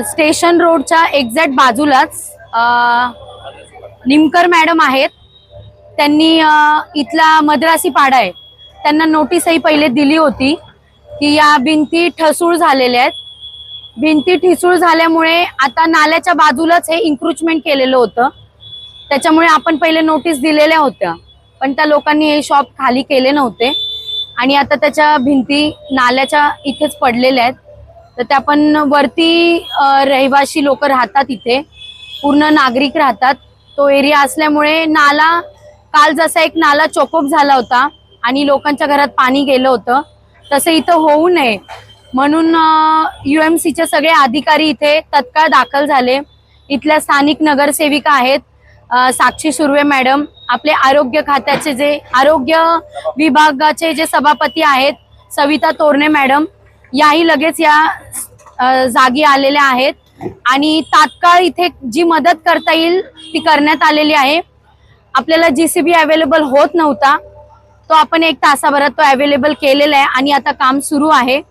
Station रोडच्या exact बाजूलाच Nimkar madam आहेत. त्यांनी इथला मद्रासी पाडा आहे त्यांना नोटीसही पहिले दिली होती की या भिंती ठसूळ झालेल्या आहेत. भिंती ठिसूळ झाल्यामुळे आता नाल्याच्या बाजूलाच हे इन्क्रोचमेंट केलेलं होतं. त्याच्यामुळे आपण पहिले नोटीस दिलेल्या होत्या, पण त्या लोकांनी हे शॉप खाली केले नव्हते आणि आता त्याच्या भिंती नाल्याच्या इथेच पडलेल्या आहेत. तर त्या पण वरती रहिवासी लोक राहतात, इथे पूर्ण नागरिक राहतात. तो एरिया असल्यामुळे नाला काल जसा एक नाला चोकअप झाला होता आणि लोकांच्या घरात पाणी गेलं होतं, तसं इथं होऊ नये म्हणून UMCचे सगळे अधिकारी इथे तत्काळ दाखल झाले. इथल्या स्थानिक नगरसेविका आहेत साक्षी सुर्वे मॅडम, आपले आरोग्य खात्याचे जे आरोग्य विभागाचे जे सभापती आहेत सविता तोरणे मॅडम, याही लगेच या जागी आलेल्या आहेत आणि तात्काळ इथे जी मदत करता येईल ती करण्यात आलेली आहे. आपल्याला JCB अवेलेबल होत नव्हता, तो आपण 1 तासाभरात तो अवेलेबल केलेला आहे आणि आता काम सुरू आहे.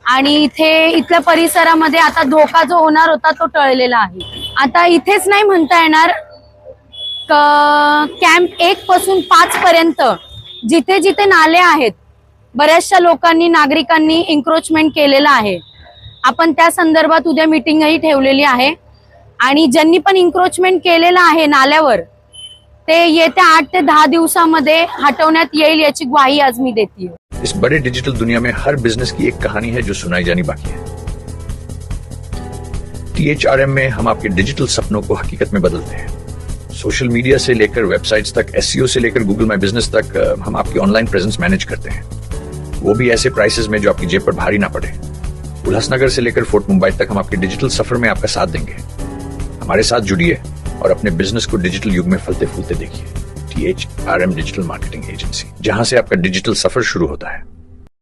आणि इथल्या परिसरामध्ये आता धोका जो होणार होता तो टळलेला आहे. आता इथेच नाही म्हणता येणार, कॅम्प 1 पासून 5 पर्यंत जिथे जिथे नाले आहेत बऱ्याचशा लोकांनी नागरिकांनी एन्क्रोचमेंट केलेलं आहे. आपण त्या संदर्भात उद्या मीटिंगही ठेवलेली आहे आणि ज्यांनी पण एन्क्रोचमेंट केलेलं आहे नाल्यावर ते येत्या 8 ते 10 दिवसामध्ये हटवण्यात येईल याची ग्वाही आज मी देते. इस बड़े डिजिटल दुनिया में हर बिजनेस की एक कहानी है जो सुनाई जानी बाकी है। THRM में हम आपके डिजिटल सपनों को हकीकत में बदलते हैं। सोशल मीडिया से लेकर वेबसाइट्स तक, SEO से लेकर गूगल माई बिजनेस तक, हम आपकी ऑनलाइन प्रेजेंस मैनेज करते हैं, वो भी ऐसे प्राइसेस में जो आपकी जेब पर भारी ना पड़े। उल्लासनगर से लेकर फोर्ट मुंबई तक हम आपके डिजिटल सफर में आपका साथ देंगे। हमारे साथ जुड़िए और अपने बिजनेस को डिजिटल युग में फलते फूलते देखिए। THRM डिजिटल मार्केटिंग एजेंसी, जहां से आपका डिजिटल सफर शुरू होता है।